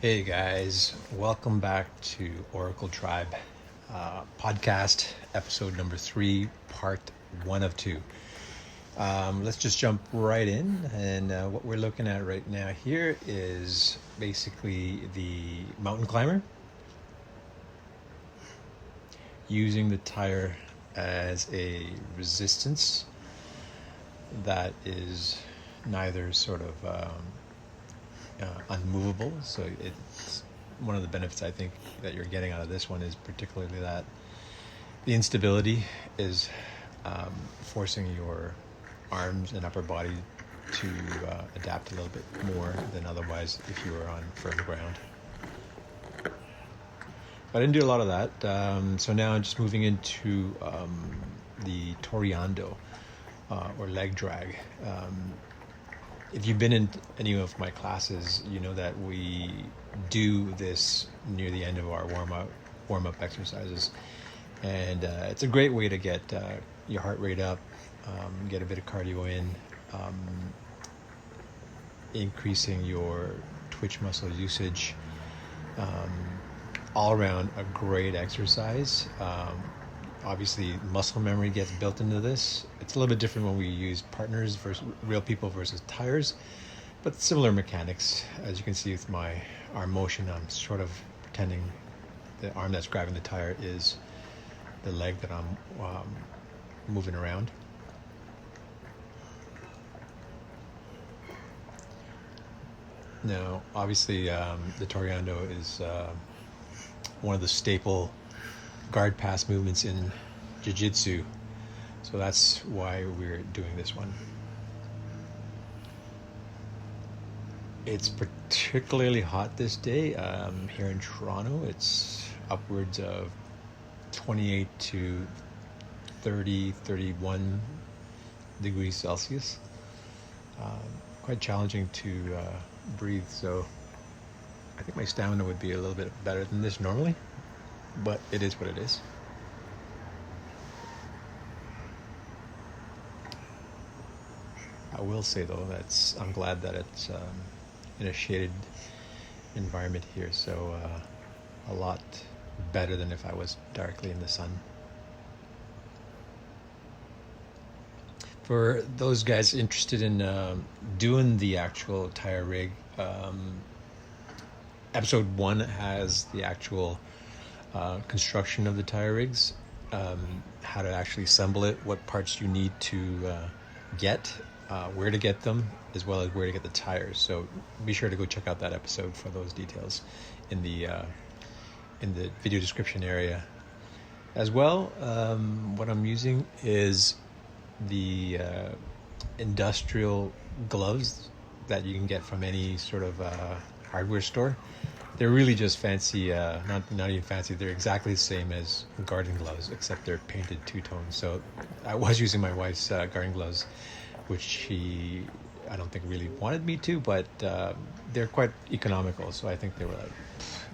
Hey guys, welcome back to OracleTribe podcast, episode number 3, part 1 of 2. Let's just jump right in, and what we're looking at right now here is basically the mountain climber, using the tire as a resistance that is neither sort of unmovable. So it's one of the benefits I think that you're getting out of this one is particularly that the instability is forcing your arms and upper body to adapt a little bit more than otherwise if you were on firm ground. But I didn't do a lot of that. So now I'm just moving into the toreando or leg drag. If you've been in any of my classes, you know that we do this near the end of our warm-up exercises. And it's a great way to get your heart rate up, get a bit of cardio in, increasing your twitch muscle usage. All around a great exercise. Obviously, muscle memory gets built into this. It's a little bit different when we use partners versus real people versus tires, but similar mechanics. As you can see with my arm motion, I'm sort of pretending the arm that's grabbing the tire is the leg that I'm moving around. Now, obviously, the toreando is one of the staple guard pass movements in jiu-jitsu, so that's why we're doing this one. It's particularly hot this day here in Toronto. It's upwards of 28 to 30, 31 degrees Celsius. Quite challenging to breathe, so I think my stamina would be a little bit better than this normally, but it is what it is. I will say though, I'm glad that it's in a shaded environment here, so a lot better than if I was directly in the sun. For those guys interested in doing the actual tire rig, episode 1 has the actual construction of the tire rigs, how to actually assemble it, what parts you need to get, where to get them, as well as where to get the tires. So be sure to go check out that episode for those details in the video description area. As well, what I'm using is the industrial gloves that you can get from any sort of hardware store. They're really just fancy, not even fancy, they're exactly the same as garden gloves, except they're painted two-tone. So I was using my wife's garden gloves, which she, I don't think really wanted me to, but they're quite economical. So I think they were like,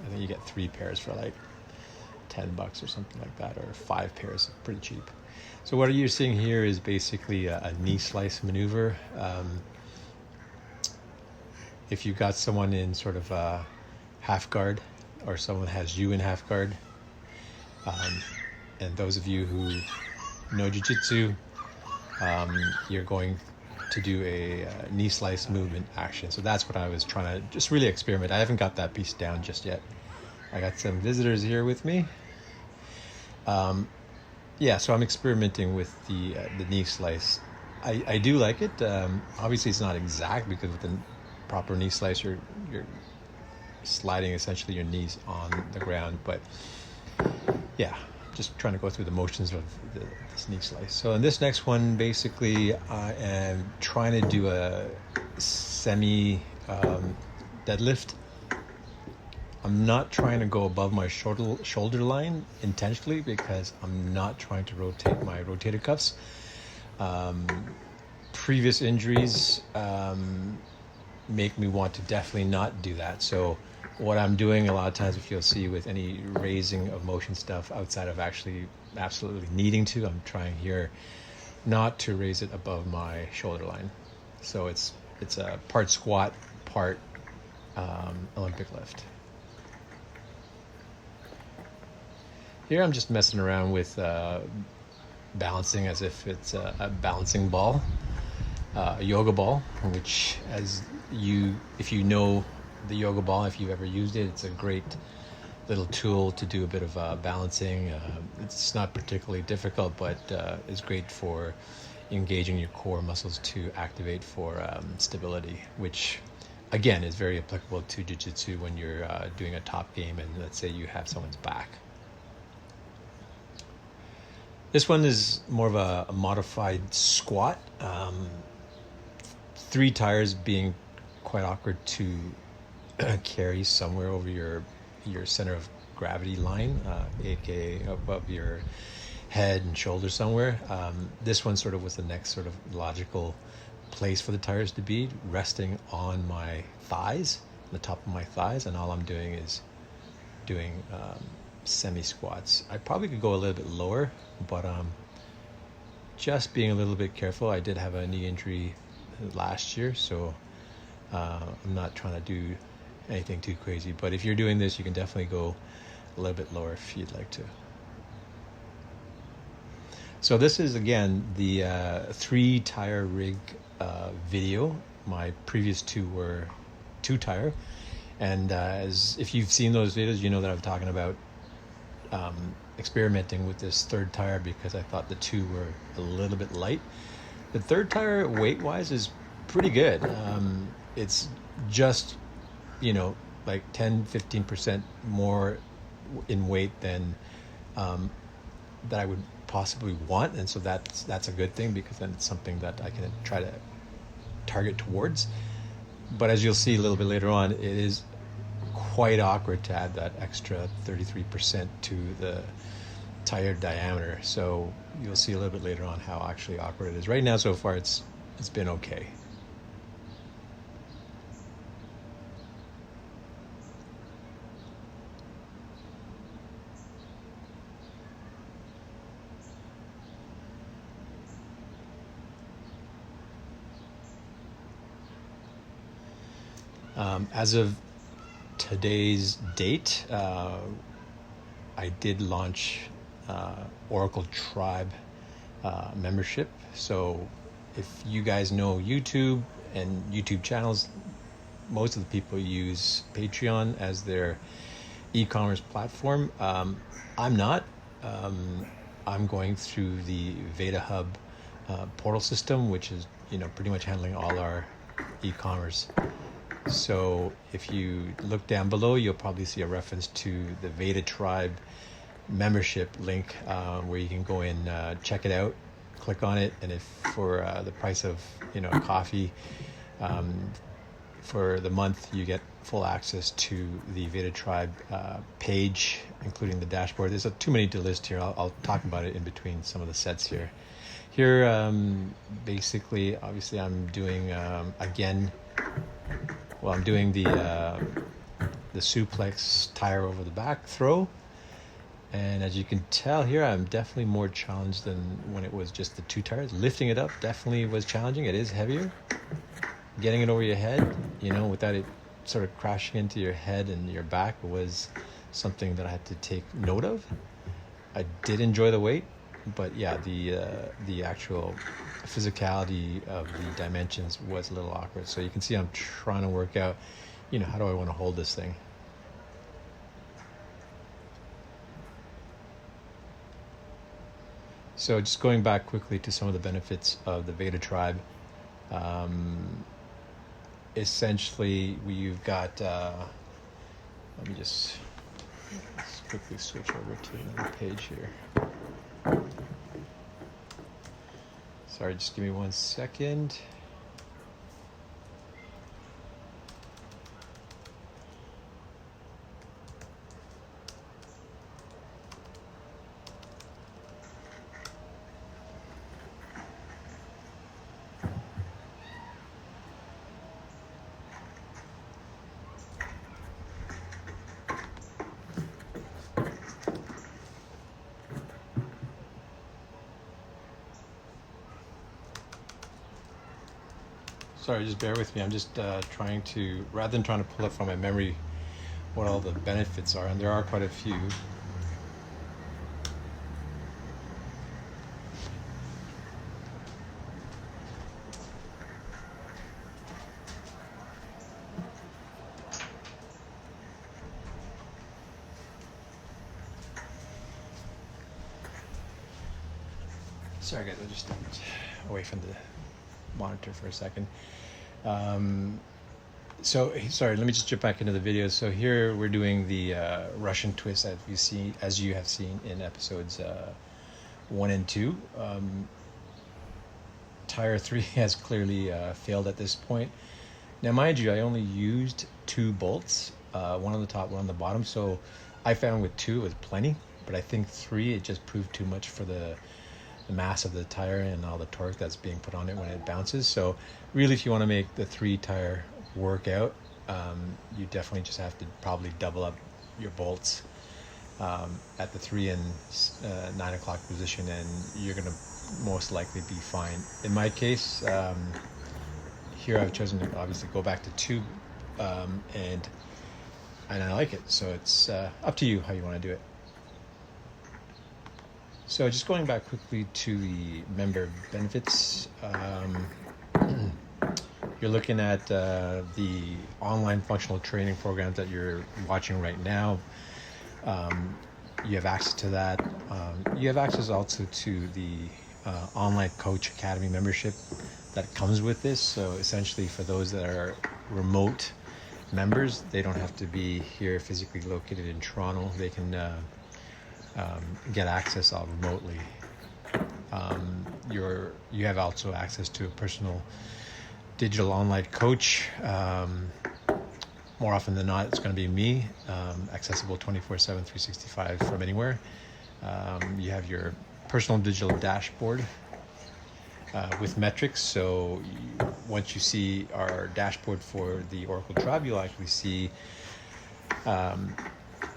I think you get 3 pairs for like $10 or something like that, or 5 pairs, pretty cheap. So what you're seeing here is basically a knee slice maneuver. If you've got someone in sort of half guard, or someone has you in half guard, and those of you who know jiu-jitsu, you're going to do a knee slice movement action. So that's what I was trying to just really experiment. I haven't got that piece down just yet. I got some visitors here with me. Yeah, so I'm experimenting with the knee slice. I do like it. Obviously, it's not exact, because with the proper knee slice, you're sliding essentially your knees on the ground. But yeah, just trying to go through the motions of this knee slice. So in this next one, basically, I am trying to do a semi deadlift. I'm not trying to go above my shoulder line intentionally, because I'm not trying to rotate my rotator cuffs. Previous injuries make me want to definitely not do that. So what I'm doing a lot of times, if you'll see with any raising of motion stuff, outside of actually absolutely needing to, I'm trying here not to raise it above my shoulder line. So it's a part squat, part Olympic lift. Here I'm just messing around with balancing as if it's a balancing ball, a yoga ball, which if you know the yoga ball, if you've ever used it, it's a great little tool to do a bit of balancing. It's not particularly difficult, but it's great for engaging your core muscles to activate for stability, which again is very applicable to jiu-jitsu when you're doing a top game and let's say you have someone's back. This one is more of a modified squat. 3 tires being quite awkward to carry somewhere over your center of gravity line, aka above your head and shoulder somewhere. This one sort of was the next sort of logical place for the tires to be, resting on my thighs, the top of my thighs, and all I'm doing is doing semi squats. I probably could go a little bit lower, but just being a little bit careful. I did have a knee injury last year, so I'm not trying to do anything too crazy, but if you're doing this, you can definitely go a little bit lower if you'd like to. So this is again the 3 tire rig video. My previous 2 were 2 tire, and as if you've seen those videos, you know that I'm talking about experimenting with this 3rd tire because I thought the 2 were a little bit light. The 3rd tire weight wise is pretty good. It's just like 10-15% more in weight than that I would possibly want, and so that's a good thing because then it's something that I can try to target towards. But as you'll see a little bit later on, it is quite awkward to add that extra 33% to the tire diameter, so you'll see a little bit later on how actually awkward it is. Right now so far it's been okay. As of today's date, I did launch OracleTribe membership. So if you guys know YouTube and YouTube channels, most of the people use Patreon as their e-commerce platform. I'm not. I'm going through the Veda Hub portal system, which is pretty much handling all our e-commerce. So if you look down below, you'll probably see a reference to the OracleTribe membership link where you can go in, check it out, click on it, and if for the price of coffee for the month, you get full access to the OracleTribe page, including the dashboard. There's too many to list here. I'll talk about it in between some of the sets here. Here, basically, obviously, I'm doing I'm doing the suplex tire over the back throw, and as you can tell here, I'm definitely more challenged than when it was just the 2 tires. Lifting it up definitely was challenging. It is heavier. Getting it over your head, without it sort of crashing into your head and your back was something that I had to take note of. I did enjoy the weight, but yeah, the actual physicality of the dimensions was a little awkward. So you can see I'm trying to work out, how do I want to hold this thing? So just going back quickly to some of the benefits of the OracleTribe. Essentially, you've got, let me just quickly switch over to another page here. Sorry, just give me 1 second. Sorry, just bear with me. I'm just trying to, rather than trying to pull up from my memory what all the benefits are, and there are quite a few. Sorry guys, I just stepped away from the monitor for a second. So sorry, let me just jump back into the video. So here we're doing the Russian twist as you have seen in episodes 1 and 2. Tire 3 has clearly failed at this point. Now mind you, I only used 2 bolts, one on the top, one on the bottom. So I found with 2 it was plenty, but I think 3 it just proved too much for the mass of the tire and all the torque that's being put on it when it bounces. So really, if you want to make the 3 tire work out, you definitely just have to probably double up your bolts at the 3 and 9 o'clock position, and you're going to most likely be fine. In my case, here I've chosen to obviously go back to 2, and I like it. So it's up to you how you want to do it. So just going back quickly to the member benefits, you're looking at the online functional training programs that you're watching right now. You have access to that. You have access also to the online coach academy membership that comes with this. So essentially for those that are remote members, they don't have to be here physically located in Toronto. They can get access all remotely. You have also access to a personal digital online coach. More often than not, it's going to be me, accessible 24/7, 365 from anywhere. You have your personal digital dashboard with metrics. So once you see our dashboard for the OracleTribe, you'll actually see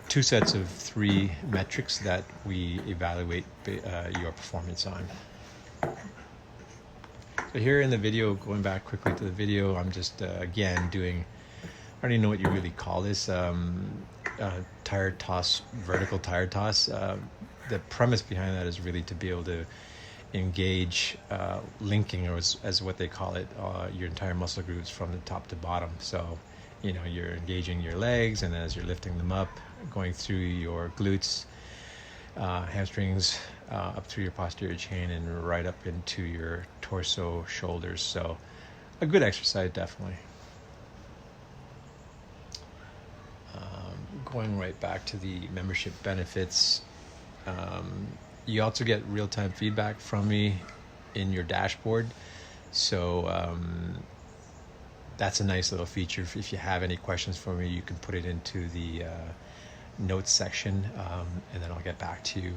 2 sets of 3 metrics that we evaluate your performance on. So here in the video, going back quickly to the video, I'm just again doing, I don't even know what you really call this, tire toss, vertical tire toss. The premise behind that is really to be able to engage linking, or as what they call it, your entire muscle groups from the top to bottom. So you're engaging your legs, and as you're lifting them up, going through your glutes, hamstrings, up through your posterior chain and right up into your torso, shoulders. So a good exercise, definitely. Going right back to the membership benefits, you also get real-time feedback from me in your dashboard. So that's a nice little feature. If you have any questions for me, you can put it into the notes section, and then I'll get back to you.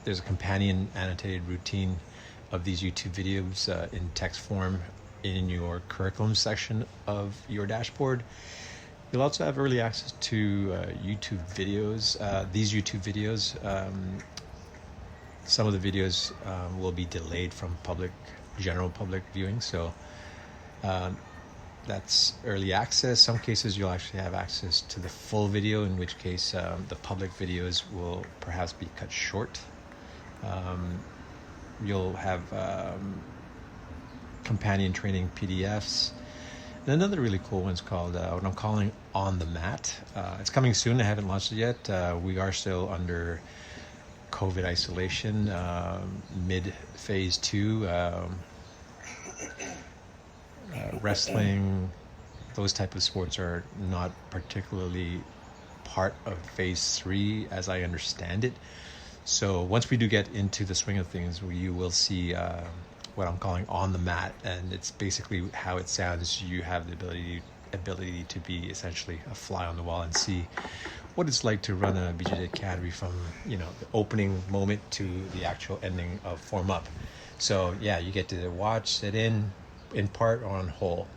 There's a companion annotated routine of these YouTube videos in text form in your curriculum section of your dashboard. You'll also have early access to YouTube videos. These YouTube videos, some of the videos will be delayed from general public viewing. So that's early access. Some cases you'll actually have access to the full video, in which case the public videos will perhaps be cut short. You'll have companion training PDFs. And another really cool one's called what I'm calling On the Mat. It's coming soon. I haven't launched it yet. We are still under COVID isolation, mid-phase 2. Wrestling, those type of sports are not particularly part of phase 3 as I understand it. So once we do get into the swing of things, you will see what I'm calling On the Mat, and it's basically how it sounds. You have the ability to be essentially a fly on the wall and see what it's like to run a BJJ Academy from the opening moment to the actual ending of formup. So yeah, you get to watch it in part or on whole.